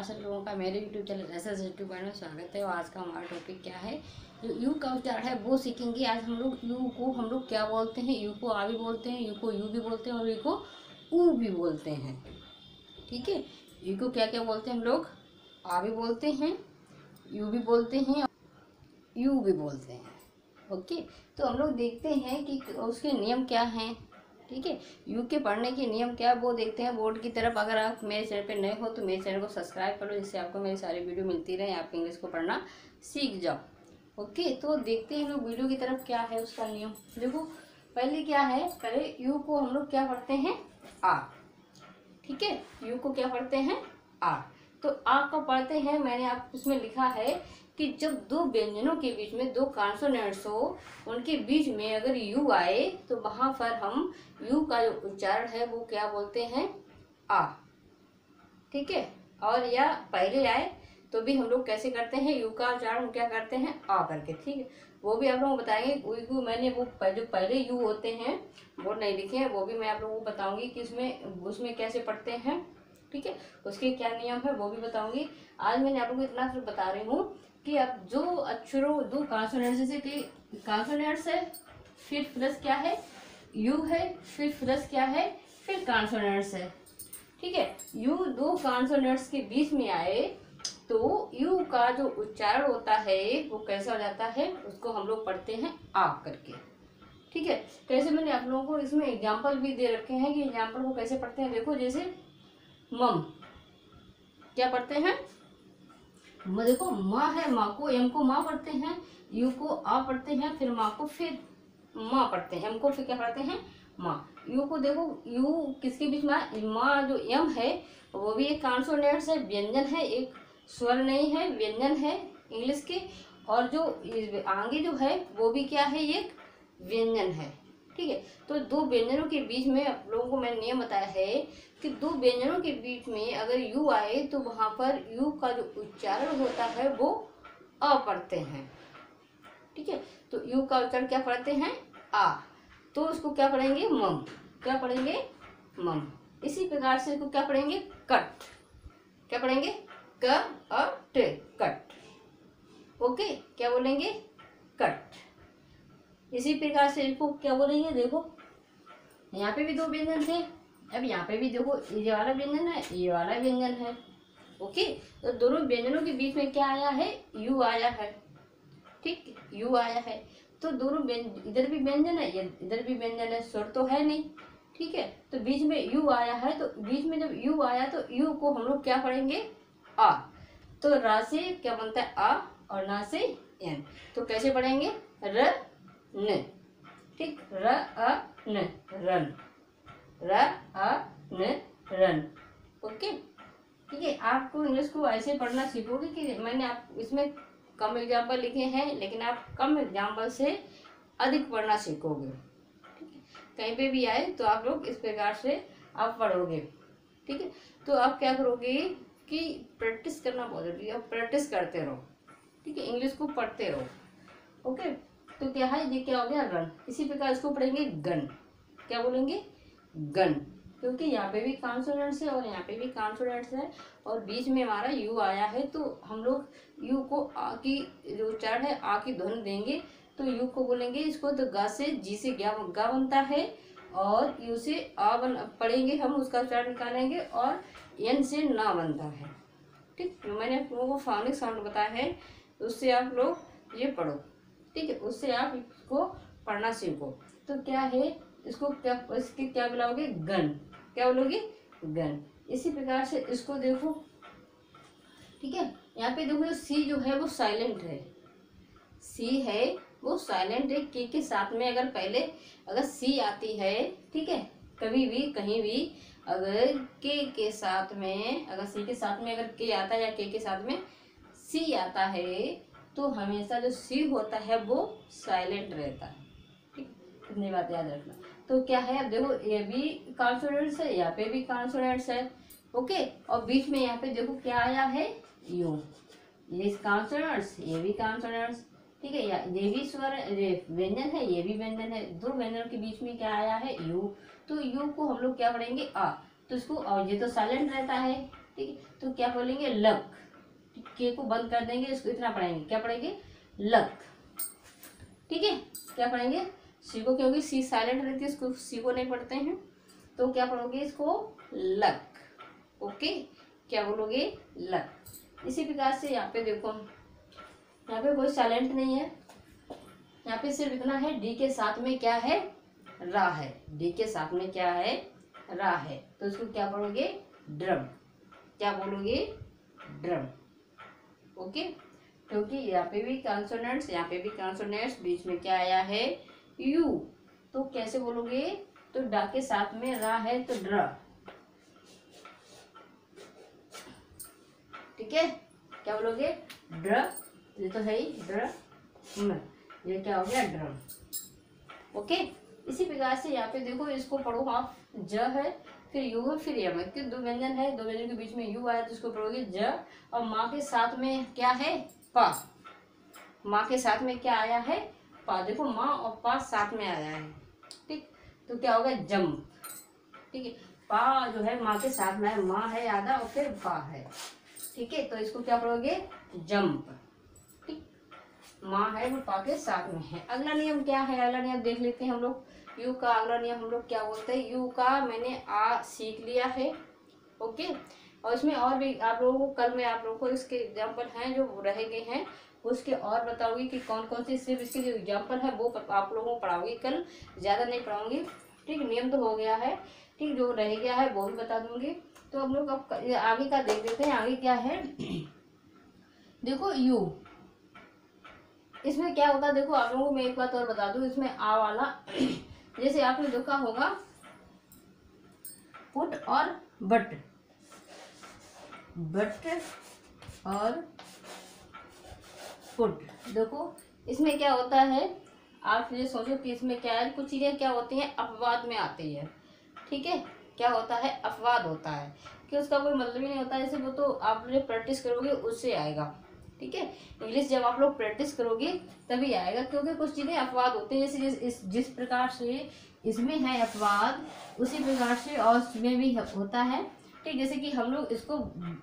सब लोगों का मेरे यूट्यूब चैनल SS यूट्यूब में स्वागत है। और आज का हमारा टॉपिक क्या है, जो यू का उच्चारण है वो सीखेंगे। आज हम लोग यू को हम लोग क्या बोलते हैं, यू को आ भी बोलते हैं, यू को यू भी बोलते हैं और यू को ऊ भी बोलते हैं। ठीक है, यू को क्या क्या बोलते हैं हम लोग, आ भी बोलते हैं, यू भी बोलते हैं, यू भी बोलते हैं। ओके, तो हम लोग देखते हैं कि उसके नियम क्या हैं। ठीक है, यू के पढ़ने के नियम क्या है वो देखते हैं बोर्ड की तरफ। अगर आप मेरे चैनल पे नए हो तो मेरे चैनल को सब्सक्राइब करो, जिससे आपको मेरी सारी वीडियो मिलती रहे, आप इंग्लिश को पढ़ना सीख जाओ। ओके, तो देखते हैं लोग वीडियो की तरफ क्या है उसका नियम। देखो पहले क्या है, पहले यू को हम लोग क्या पढ़ते हैं, आ। ठीक है, यू को क्या पढ़ते हैं, आ। तो आ को पढ़ते हैं, मैंने आप उसमें लिखा है कि जब दो व्यंजनों के बीच में दो कॉन्सोनेंट्स हो, उनके बीच में अगर यू आए तो वहां पर हम यू का जो उच्चारण है वो क्या बोलते हैं, आ। ठीक है, और या पहले आए तो भी हम लोग कैसे करते हैं, यू का उच्चारण क्या करते हैं, आ करके। ठीक है, वो भी आप लोगों को बताएंगे। मैंने वो जो पहले यू होते हैं वो नहीं लिखे हैं, वो भी मैं आप लोगों को बताऊंगी कि उसमें कैसे पढ़ते हैं। ठीक है, उसके क्या नियम है वो भी बताऊंगी। आज मैंने आप लोगों को इतना सिर्फ बता रही हूँ कि अब जो अक्षरों दो कॉन्सोनेंट्स, जैसे कि कॉन्सोनेंट्स है, फिर प्लस क्या है, यू है, फिर प्लस क्या है, फिर कॉन्सोनेंट्स है। ठीक है, यू दो कॉन्सोनेंट्स के बीच में आए तो यू का जो उच्चारण होता है वो कैसा हो जाता है, उसको हम लोग पढ़ते हैं आ करके। ठीक है, कैसे मैंने आप लोगों को इसमें एग्जाम्पल भी दे रखे हैं कि एग्जाम्पल को कैसे पढ़ते हैं। देखो जैसे मम क्या पढ़ते हैं, देखो माँ है, माँ को एम को माँ पढ़ते हैं, यू को आ पढ़ते हैं, फिर माँ को फिर माँ पढ़ते हैं, एम को फिर क्या पढ़ते हैं, माँ। यू को देखो, यू किसके बीच में, माँ जो एम है वो भी एक कॉन्सोनेंट्स है, व्यंजन है, एक स्वर नहीं है, व्यंजन है इंग्लिश के। और जो आगे जो है वो भी क्या है, एक व्यंजन है। ठीक है, तो दो व्यंजनों के बीच में आप लोगों को मैंने नियम बताया है कि दो व्यंजनों के बीच में अगर यू आए तो वहां पर यू का जो उच्चारण होता है वो अ पढ़ते हैं। ठीक है, तो यू का उच्चारण क्या पढ़ते हैं, आ। तो उसको क्या पढ़ेंगे, मम। क्या पढ़ेंगे, मम। इसी प्रकार से इसको क्या पढ़ेंगे, कट। क्या पढ़ेंगे, क अ ट, कट। ओके, क्या बोलेंगे, कट। इसी प्रकार से इसको क्या बोलेंगे, देखो यहाँ पे भी दो व्यंजन थे, अब यहाँ पे भी देखो ये वाला व्यंजन है, ये वाला व्यंजन है। ओके, तो दोनों व्यंजनों के बीच में क्या आया है, यू आया है। ठीक, यू आया है, तो दोनों इधर भी व्यंजन है, इधर भी व्यंजन है, स्वर तो है नहीं। ठीक है, तो बीच में यू आया है, तो बीच में जब यू आया तो यू को हम लोग क्या पढ़ेंगे, आ। तो रा से क्या बनता है, आ, और ना से एन। तो कैसे पढ़ेंगे, र न। ठीक, र अ न, रन। र अ न, रन। ओके, ठीक है, आपको इंग्लिश को ऐसे पढ़ना सीखोगे कि मैंने आप इसमें कम एग्जाम्पल लिखे हैं, लेकिन आप कम एग्जाम्पल से अधिक पढ़ना सीखोगे। ठीक है, कहीं पे भी आए तो आप लोग इस प्रकार से आप पढ़ोगे। ठीक है, तो आप क्या करोगे कि प्रैक्टिस करना बहुत जरूरी है, प्रैक्टिस करते रहो। ठीक है, इंग्लिश को पढ़ते रहो। ओके, तो क्या है, ये क्या हो गया, रन। इसी प्रकार इसको पढ़ेंगे गन। क्या बोलेंगे, गन, क्योंकि यहाँ पे भी कॉन्सोनेंट्स है और यहाँ पे भी कॉन्सोनेंट्स है और बीच में हमारा यू आया है, तो हम लोग यू को आ की जो उच्चारण है, आ की ध्वनि देंगे। तो यू को बोलेंगे इसको, तो गा से जी से गा बनता है, और यू से आ पढ़ेंगे हम, उसका उच्चारण निकालेंगे, और एन से ना बनता है। ठीक, मैंने आप लोगों को फोनिक साउंड बताया है, उससे आप लोग ये पढ़ो। ठीक है, उससे आप इसको पढ़ना सीखो। तो क्या है, इसको क्या, इसके क्या बुलाओगे, गन। क्या बोलोगे, गन। इसी प्रकार से इसको देखो। ठीक है, यहाँ पे देखो सी जो है वो साइलेंट है, सी है वो साइलेंट है। के साथ में अगर पहले अगर सी आती है, ठीक है, कभी भी कहीं भी अगर के साथ में, अगर सी के साथ में अगर के आता है या के साथ में सी आता है, तो हमेशा जो सी होता है वो साइलेंट रहता है। ठीक, इतनी बात याद रखना। तो क्या है, अब देखो ये भी कॉन्सोनेंट्स है, यहाँ पे भी कॉन्सोनेंट्स है। ओके, और बीच में यहाँ पे देखो क्या आया है, यू। ये कॉन्सोनेंट्स, ये भी कॉन्सोनेंट्स। ठीक है, ये भी स्वर व्यंजन है, ये भी व्यंजन है, दो व्यंजनों के बीच में क्या आया है, यू। तो यू को हम लोग क्या पढ़ेंगे, आ। तो इसको, और ये तो साइलेंट रहता है, ठीक है, तो क्या बोलेंगे लक, के को बंद कर देंगे, इसको इतना पढ़ेंगे, क्या पढ़ेंगे लक। ठीक है, क्या पढ़ेंगे सी को, क्योंकि सी साइलेंट रहती है इसको सी को नहीं पढ़ते हैं, तो क्या पढ़ोगे इसको लक। ओके, क्या बोलोगे लक। इसी प्रकार से यहाँ पे देखो, यहाँ पे कोई साइलेंट नहीं है, यहाँ पे सिर्फ इतना है डी के साथ में क्या है रा है, डी के साथ में क्या है रा है, तो इसको क्या पढ़ोगे ड्रम। क्या बोलोगे ड्रम। ओके, क्योंकि यहाँ पे भी कॉन्सोनेंट्स, यहाँ पे भी कॉन्सोनेंट्स, बीच में क्या आया है यू, तो कैसे बोलोगे, तो डा के साथ में रा है तो ड्र। ठीक है, क्या बोलोगे ड्र, ये तो है ही ड्रम, ये क्या हो गया ड्रम। ओके, इसी प्रकार से यहाँ पे देखो, इसको पढ़ो आप, ज है फिर यू है फिर यम है, क्योंकि दो व्यंजन है, दो व्यंजन के बीच में यू आया तो इसको पढ़ोगे ज, और माँ के साथ में क्या है पा, माँ के साथ में क्या आया है पा, देखो माँ और पा साथ में आया है। ठीक, तो क्या होगा जंप। ठीक है, पा जो है माँ के साथ में है, माँ है आधा और फिर पा है। ठीक है, तो इसको क्या पढ़ोगे जंप। ठीक, माँ है वो पा के साथ में है। अगला नियम क्या है, अगला नियम देख लेते हैं हम लोग। यू का अगला नियम हम लोग क्या बोलते हैं, यू का मैंने आ सीख लिया है। ओके, और इसमें और भी आप लोगों को कल में आप लोगों को इसके एग्जाम्पल हैं जो रह गए हैं, उसके और बताऊंगी कि कौन कौन सी, सिर्फ इसके जो एग्जाम्पल है वो आप लोगों को पढ़ाऊंगी कल, ज़्यादा नहीं पढ़ाऊंगी। ठीक, नियम तो हो गया है। ठीक, जो रह गया है वो भी बता दूंगी। तो हम लोग अब आगे का देख लेते हैं, आगे क्या है। देखो यू, इसमें क्या होता है, देखो आप लोगों को मैं एक बात और बता दूं, इसमें आ वाला जैसे आपने देखा होगा पुट और बट, बट और पुट। देखो इसमें क्या होता है, आप ये सोचो कि इसमें क्या है, कुछ चीज़ें क्या होती हैं अपवाद में आती है। ठीक है, क्या होता है अपवाद होता है, कि उसका कोई मतलब ही नहीं होता, जैसे वो तो आप जो प्रैक्टिस करोगे उससे आएगा। ठीक है, इंग्लिश जब आप लोग प्रैक्टिस करोगे तभी आएगा, क्योंकि कुछ चीज़ें अपवाद होते हैं, जैसे जिस प्रकार से इसमें है अपवाद उसी प्रकार से और इसमें भी होता है। ठीक, जैसे कि हम लोग इसको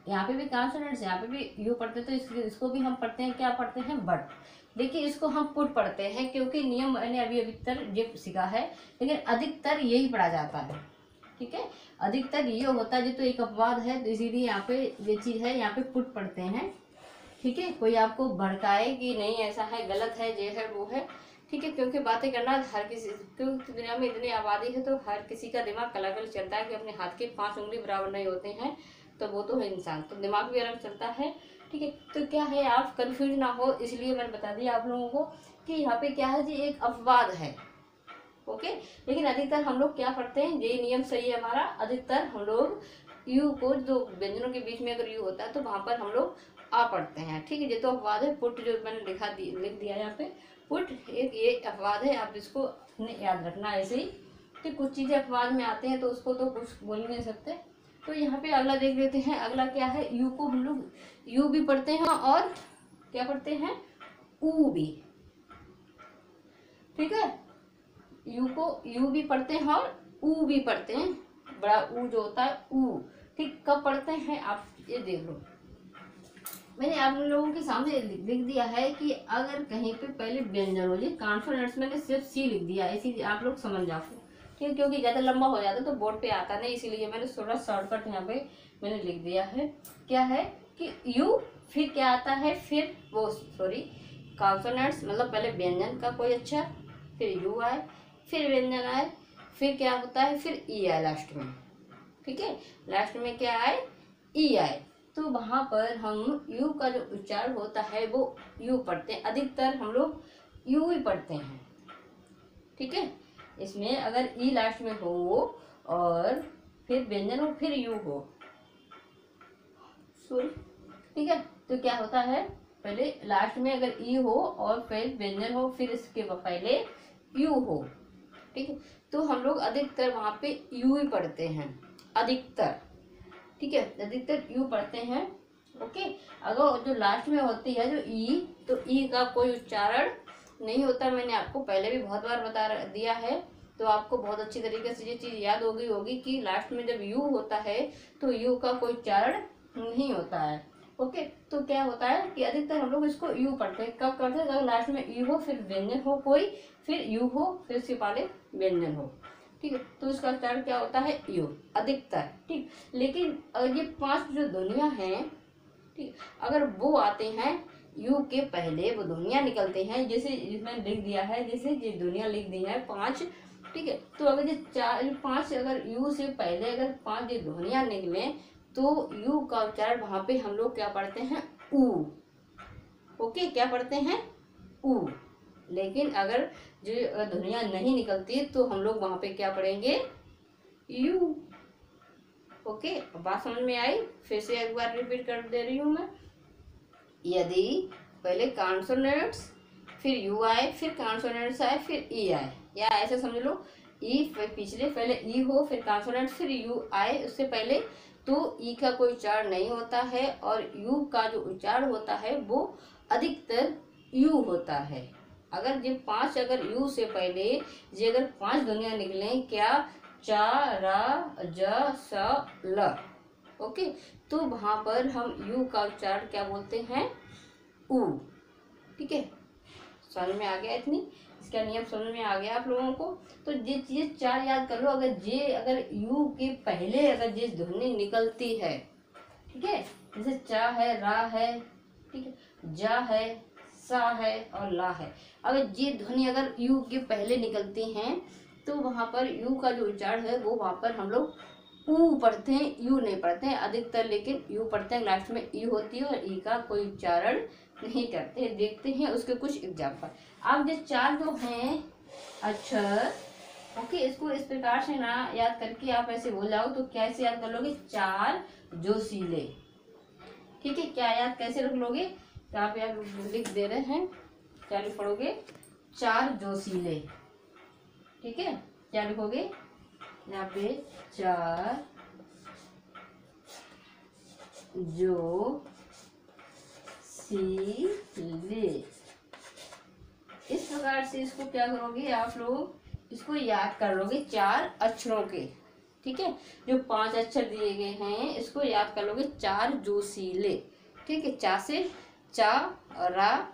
यहाँ पे भी कॉन्सोनेंट्स, यहाँ पे भी यू पढ़ते तो इसको भी हम पढ़ते हैं, क्या पढ़ते हैं बट, लेकिन इसको हम पुट पढ़ते हैं, क्योंकि नियम मैंने अभी अधिकतर ये सीखा है, लेकिन अधिकतर यही पढ़ा जाता है। ठीक है, अधिकतर ये होता है, जो तो एक अपवाद है तो इसीलिए यहाँ पे ये चीज़ है, यहाँ पे पुट पढ़ते हैं। ठीक है, कोई आपको भड़काए कि नहीं ऐसा है गलत है ये है वो है। ठीक है, क्योंकि बातें करना हर किसी, क्योंकि दुनिया में इतनी आबादी है तो हर किसी का दिमाग अलग अलग चलता है, कि अपने हाथ के 5 उंगली बराबर नहीं होते हैं, तो वो तो है इंसान, तो दिमाग भी अलग चलता है। ठीक है, तो क्या है आप कंफ्यूज ना हो इसलिए मैंने बता दिया आप लोगों को कि यहाँ पे क्या है जी एक अपवाद है। ओके, लेकिन अधिकतर हम लोग क्या पढ़ते हैं, ये नियम सही है हमारा, अधिकतर हम लोग यू को, जो व्यंजनों के बीच में अगर यू होता है तो वहां पर हम लोग आ पढ़ते हैं। ठीक है, ये तो अपवाद है, पुट जो मैंने लिख दिया यहाँ पे, पुट एक ये अपवाद है, आप इसको याद रखना ऐसे ही। कि कुछ चीज़ें अपवाद में आते हैं तो उसको तो कुछ बोल नहीं सकते। तो यहाँ पे अगला देख लेते हैं, अगला क्या है, यू को हम लोग यू भी पढ़ते हैं और क्या पढ़ते हैं ऊ भी। ठीक है, यू को यू भी पढ़ते हैं और ऊ भी पढ़ते हैं, बड़ा ऊ जो होता है ऊ। ठीक, कब पढ़ते हैं आप ये देख लो, मैंने आप लोगों के सामने लिख दिया है कि अगर कहीं पे पहले व्यंजन हो, ये कॉन्सोनेंट्स मैंने सिर्फ सी लिख दिया है, इसी आप लोग समझ जाओ। ठीक, क्योंकि ज़्यादा लंबा हो जाता तो बोर्ड पे आता नहीं, इसीलिए मैंने थोड़ा शॉर्टकट यहाँ पे मैंने लिख दिया है। क्या है कि यू फिर क्या आता है, फिर वो सॉरी कॉन्सोनेंट्स, मतलब पहले व्यंजन का कोई अच्छा, फिर यू आए, फिर व्यंजन आए, फिर क्या होता है फिर ई आए लास्ट में। ठीक है, लास्ट में क्या आए ई आए, तो वहाँ पर हम यू का जो उच्चारण होता है वो यू पढ़ते हैं, अधिकतर हम लोग यू ही पढ़ते हैं। ठीक है, इसमें अगर ई लास्ट में हो और फिर व्यंजन हो फिर यू हो, सॉरी। ठीक है, तो क्या होता है पहले लास्ट में अगर ई हो और फिर व्यंजन हो फिर इसके पहले यू हो। ठीक है, तो हम लोग अधिकतर वहाँ पे यू ही पढ़ते हैं, अधिकतर। ठीक है, अधिकतर यू पढ़ते हैं। ओके, अगर जो लास्ट में होती है जो ई, तो ई का कोई उच्चारण नहीं होता, मैंने आपको पहले भी बहुत बार बता दिया है, तो आपको बहुत अच्छी तरीके से ये चीज़ याद हो गई होगी कि लास्ट में जब यू होता है तो यू का कोई उच्चारण नहीं होता है। ओके, तो क्या होता है कि अधिकतर हम लोग इसको यू पढ़ते हैं। कब करते हैं? अगर लास्ट में ई हो, फिर व्यंजन हो कोई, फिर यू हो, फिर इसके पहले व्यंजन हो। ठीक है, तो इसका उच्चारण क्या होता है? यू अधिकतर। ठीक, लेकिन अगर ये 5 जो ध्वनियां हैं, ठीक, अगर वो आते हैं यू के पहले, वो ध्वनियां निकलते हैं, जैसे इसमें लिख दिया है, जैसे ये ध्वनियां लिख दी है 5। ठीक है, तो अगर ये 5 अगर यू से पहले अगर 5 ये ध्वनियां निकले, तो यू का उच्चारण वहां पे हम लोग क्या पढ़ते हैं? ऊ। ओके, क्या पढ़ते हैं? ऊ। लेकिन अगर जो ध्वनियां नहीं निकलती तो हम लोग वहां पे क्या पढ़ेंगे? यू। ओके, बात समझ में आई? फिर से एक बार रिपीट कर दे रही हूँ मैं। यदि पहले कॉन्सोनेंट्स, फिर यू आए, फिर कॉन्सोनेंट्स आए, फिर ई आए, या ऐसे समझ लो ई पिछले पहले ई हो, फिर कॉन्सोनेंट, फिर यू आए उससे पहले, तो ई का कोई उच्चारण नहीं होता है, और यू का जो उच्चारण होता है वो अधिकतर यू होता है। अगर ये 5 अगर यू से पहले ये अगर 5 ध्वनियां निकले, क्या? चा, रा, ज, स, ल। ओके, तो वहां पर हम यू का उच्चारण क्या बोलते हैं? ऊ। ठीक है, समझ में आ गया? इतनी इसका नियम समझ में आ गया आप लोगों को? तो ये चीज 4 याद कर लो। अगर यू के पहले अगर ये ध्वनि निकलती है, ठीक है, जैसे चा है, रा है, ठीक है, जा है, सा है और ला है, अगर ये ध्वनि अगर यू के पहले निकलती हैं, तो वहां पर यू का जो उच्चारण है वो वहां पर हम लोग ऊ पढ़ते हैं, यू नहीं पढ़ते हैं अधिकतर, लेकिन यू पढ़ते हैं। लास्ट में ई होती है और ई का कोई उच्चारण नहीं करते। देखते हैं उसके कुछ एग्जाम्पल। आप ये 4 जो हैं अक्षर, ओके, इसको इस प्रकार से ना याद करके आप ऐसे बोल जाओ तो कैसे याद कर लोगे? 4 जोशीले। ठीक है, क्या याद कैसे रख लोगे? तो आप यहाँ लिख दे रहे हैं, क्या लिख पढ़ोगे? 4 जोशीले। ठीक है, क्या लिखोगे यहाँ पे? 4 जोशीले। इस प्रकार से इसको क्या करोगे आप लोग? इसको याद कर लोगे 4 अक्षरों के। ठीक है, जो 5 अक्षर दिए गए हैं इसको याद कर लोगे 4 जोशीले। ठीक है, चा से चा और रा,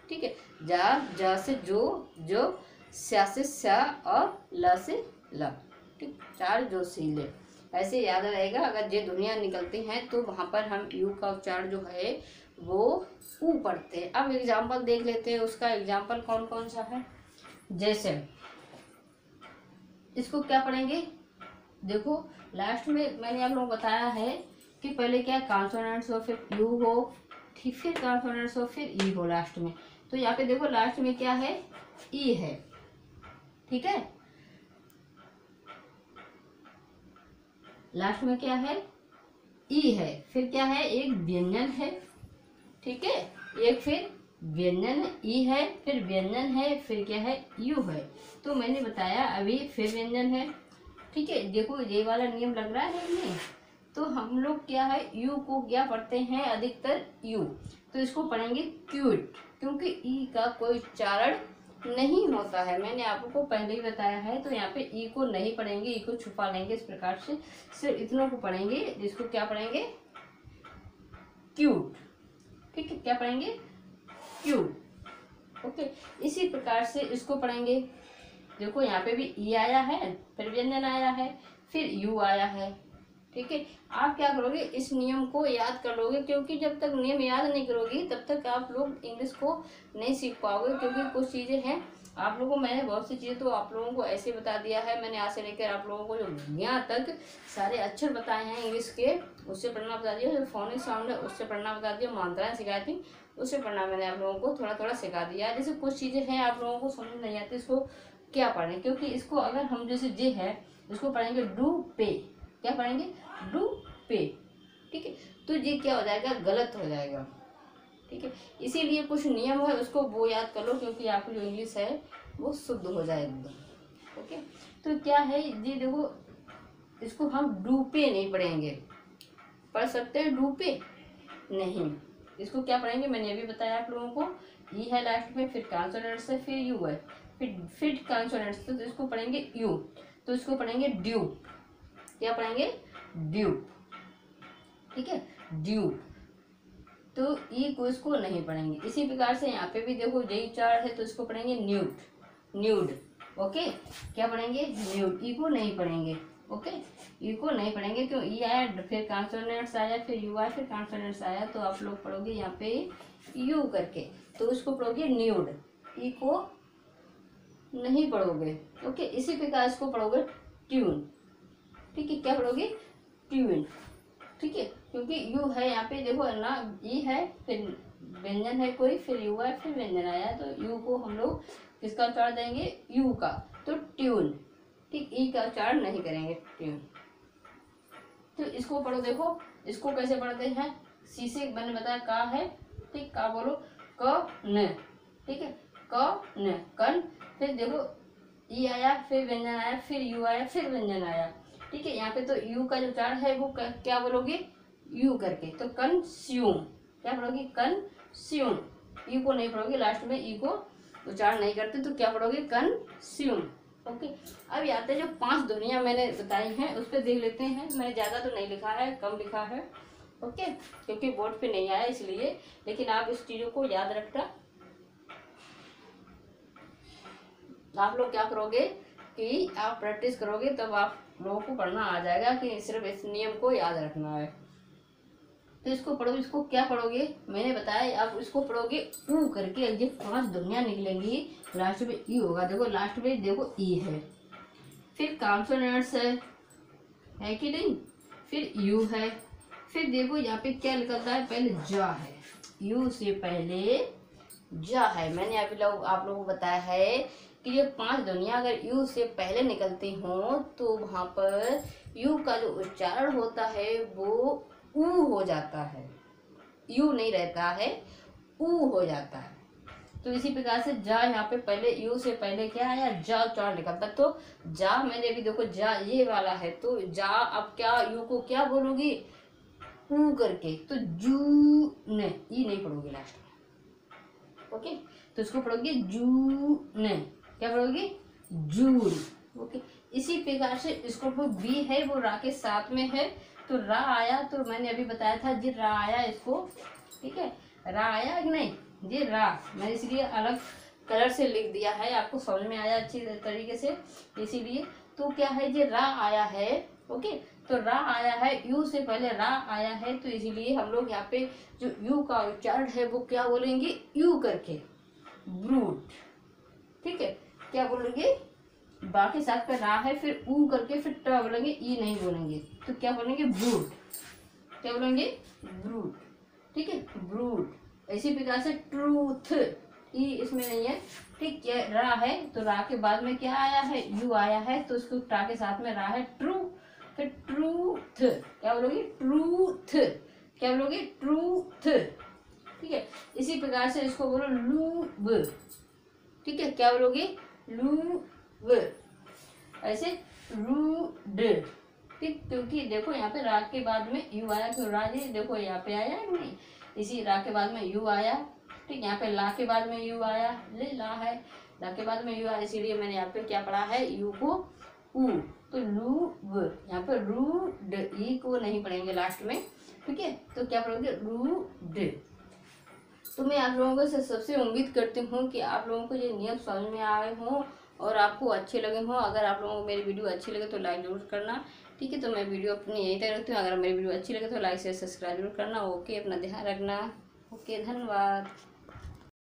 ठीक है, जा से जो, स्या से स्या और ल से ल। ठीक, 4 जोशीले ऐसे याद रहेगा। अगर ये ध्वनियां निकलती हैं तो वहां पर हम यू का उच्चारण जो है वो ऊ पढ़ते हैं। अब एग्जाम्पल देख लेते हैं, उसका एग्जाम्पल कौन कौन सा है। जैसे इसको क्या पढ़ेंगे? देखो, लास्ट में मैंने आप लोगों को बताया है कि पहले क्या कॉन्सोनेंट्स हो, फिर यू हो, फिर कॉन्सोनेंट्स हो, फिर ई हो लास्ट में। तो यहाँ पे देखो लास्ट में क्या है? ई है। ठीक है, लास्ट में क्या है? ई है। फिर क्या है? एक व्यंजन है। ठीक है, एक फिर व्यंजन ई है, फिर व्यंजन है, फिर क्या है? यू है। तो मैंने बताया अभी फिर व्यंजन है। ठीक है, देखो ये वाला नियम लग रहा है नहीं? तो हम लोग क्या है? यू को क्या पढ़ते हैं? अधिकतर यू। तो इसको पढ़ेंगे क्यूट, क्योंकि ई का कोई उच्चारण नहीं होता है। मैंने आपको पहले ही बताया है। तो यहाँ पे ई को नहीं पढ़ेंगे, ई को छुपा लेंगे इस प्रकार से, सिर्फ इतनों को पढ़ेंगे, जिसको क्या पढ़ेंगे? क्यूट। ठीक है, क्या पढ़ेंगे? क्यूट। ओके, इसी प्रकार से इसको पढ़ेंगे। देखो यहाँ पे भी ई आया है, फिर व्यंजन आया है, फिर यू आया है। ठीक है, आप क्या करोगे? इस नियम को याद कर लोगे, क्योंकि जब तक नियम याद नहीं करोगी तब तक आप लोग इंग्लिश को नहीं सीख पाओगे। क्योंकि कुछ चीज़ें हैं आप लोगों को, मैंने बहुत सी चीज़ें तो आप लोगों को ऐसे बता दिया है। मैंने आज से लेकर आप लोगों को जो यहाँ तक सारे अक्षर बताए हैं इंग्लिश के, उससे पढ़ना बता दिया। जो फोनिक साउंड है उससे पढ़ना बता दिया। मात्राएं सिखाई थी, उससे पढ़ना मैंने आप लोगों को थोड़ा थोड़ा सिखा दिया। जैसे कुछ चीज़ें हैं आप लोगों को समझ नहीं आती, इसको क्या पढ़ें? क्योंकि इसको अगर हम जैसे जे है इसको पढ़ेंगे डू पे। क्या पढ़ेंगे? डू पे। ठीक है, तो ये क्या हो जाएगा? गलत हो जाएगा। ठीक है, इसीलिए कुछ नियम है उसको वो याद कर लो, क्योंकि आपको जो इंग्लिश है वो शुद्ध हो जाए एकदम। ओके, तो क्या है ये देखो, इसको हम डू पे नहीं पढ़ेंगे। पढ़ सकते हैं डू पे? नहीं। इसको क्या पढ़ेंगे? मैंने अभी बताया आप लोगों को, ई है लास्ट में, फिर कॉन्सोनेंट्स है, फिर यू है, फिर कॉन्सोनेंट्स, तो इसको पढ़ेंगे यू। तो इसको पढ़ेंगे ड्यू। क्या पढ़ेंगे? ड्यू। ठीक है, ड्यू। तो ई को इसको नहीं पढ़ेंगे। इसी प्रकार से यहाँ पे भी देखो यही उच्चारण है तो इसको पढ़ेंगे न्यूड, न्यूड। ओके, क्या पढ़ेंगे? न्यूड। ई को नहीं पढ़ेंगे। ओके, ई को नहीं पढ़ेंगे क्यों? ई आया फिर कॉन्सोनेंट्स आया, फिर यू आया, फिर कॉन्सोनेंट्स आया, तो आप लोग पढ़ोगे यहाँ पे यू करके, तो इसको पढ़ोगे न्यूड। ई को नहीं पढ़ोगे। ओके, इसी प्रकार इसको पढ़ोगे ट्यून। ठीक है, क्या पढ़ोगे? ट्यून। ठीक है, क्योंकि यू है यहाँ पे देखो ना, ई है फिर व्यंजन है कोई, फिर यू है फिर व्यंजन आया, तो यू को हम लोग किसका उच्चारण देंगे? यू का, तो ट्यून। ठीक, ई का उच्चारण नहीं करेंगे, ट्यून। तो इसको पढ़ो, देखो इसको कैसे पढ़ते हैं। सी से मैंने बताया का है। ठीक, का बोलो क न। ठीक है, क न, कन। फिर देखो ई आया, फिर व्यंजन आया, फिर यू आया, फिर व्यंजन आया। ठीक है, यहाँ पे तो यू का जो उच्चारण है वो क्या बोलोगे? यू करके, तो कंज्यूम। क्या पढ़ोगे? कंज्यूम। यू को नहीं पढ़ोगे, लास्ट में ई को उच्चारण नहीं करते, तो क्या पढ़ोगे? कंज्यूम। ओके, अब आते जो 5 ध्वनियाँ मैंने बताई हैं उस पर देख लेते हैं। मैंने ज़्यादा तो नहीं लिखा है, कम लिखा है। ओके, क्योंकि बोर्ड पे नहीं आया इसलिए, लेकिन आप इस चीज़ों को याद रखना। आप लोग क्या करोगे कि आप प्रैक्टिस करोगे तब आप लोगों को पढ़ना आ जाएगा कि सिर्फ इस नियम को याद रखना है। तो इसको पढ़ो। इसको क्या पढ़ोगे? मैंने बताया, आप इसको पढ़ोगे ऊ करके। ये 5 ध्वनियाँ निकलेंगी, लास्ट में ई होगा। देखो लास्ट में देखो ई है, फिर कॉन्सोनेंट्स है कि नहीं, फिर यू है, फिर देखो यहाँ पे क्या निकलता है, पहले जा है, यू से पहले जा है। मैंने आप लोगों को बताया है कि ये 5 ध्वनियाँ अगर यू से पहले निकलती हों तो वहाँ पर यू का जो उच्चारण होता है वो ऊ हो जाता है, यू नहीं रहता है, ऊ हो जाता है। तो इसी प्रकार से जा, यहाँ पे पहले यू से पहले क्या आया? जा उच्चारण निकलता। तो जा मैंने अभी देखो जा ये वाला है, तो जा अब क्या यू को क्या बोलोगी? ऊ करके, तो जू ने, ई नहीं पढ़ोगे लास्ट में। ओके, तो इसको पढ़ोगे जू ने। क्या पढ़ोगे? जून। ओके, इसी प्रकार से इसको बी है वो रा के साथ में है, तो रा आया, तो मैंने अभी बताया था जी रा आया इसको। ठीक है, रा आया कि नहीं, ये रा मैंने इसलिए अलग कलर से लिख दिया है, आपको समझ में आया अच्छी तरीके से, इसीलिए। तो क्या है, ये रा आया है। ओके, तो रा आया है, यू से पहले रा आया है, तो इसीलिए हम लोग यहाँ पे जो यू का उच्चारण है वो क्या बोलेंगे? यू करके, ब्रूट। ठीक है, क्या बोलेंगे? बाकी साथ पे रा है, फिर ऊ करके फिर ट बोलेंगे, ई नहीं बोलेंगे, तो क्या बोलेंगे? ब्रूट। क्या बोलेंगे? ब्रूट। ठीक है, ब्रूट। इसी प्रकार से ट्रूथ, ई इसमें नहीं है। ठीक, क्या रा है, तो रा के बाद में क्या आया है? यू आया है, तो उसको टा के साथ में रा है, ट्रू, फिर ट्रूथ। क्या बोलोगे? ट्रूथ। क्या बोलोगे? ट्रूथ। ठीक है, इसी प्रकार से इसको बोलो लूब। ठीक है, क्या बोलोगे? लूब। ऐसे रूड। ठीक, क्योंकि देखो यहाँ पे रा के बाद में यू आया, क्यों? रा जी देखो यहाँ पे आया है नहीं, इसी रा के बाद में यू आया। ठीक, यहाँ पे ला के बाद में यू आया, ले ला है, ला के बाद में यू आया, इसीलिए मैंने यहाँ पे क्या पढ़ा है? यू को ऊ, तो लूब। यहाँ पे रूड, ई को नहीं पढ़ेंगे लास्ट में। ठीक है, तो क्या पढ़ोगे? रूड। तो मैं आप लोगों से सबसे उम्मीद करती हूँ कि आप लोगों को ये नियम समझ में आए हों और आपको अच्छे लगे हों। अगर आप लोगों को मेरी वीडियो अच्छी लगे तो लाइक जरूर करना। ठीक है, तो मैं वीडियो अपनी यहीं तक रखती हूँ। अगर मेरी वीडियो अच्छी लगे तो लाइक से सब्सक्राइब जरूर करना। ओके, अपना ध्यान रखना। ओके, धन्यवाद।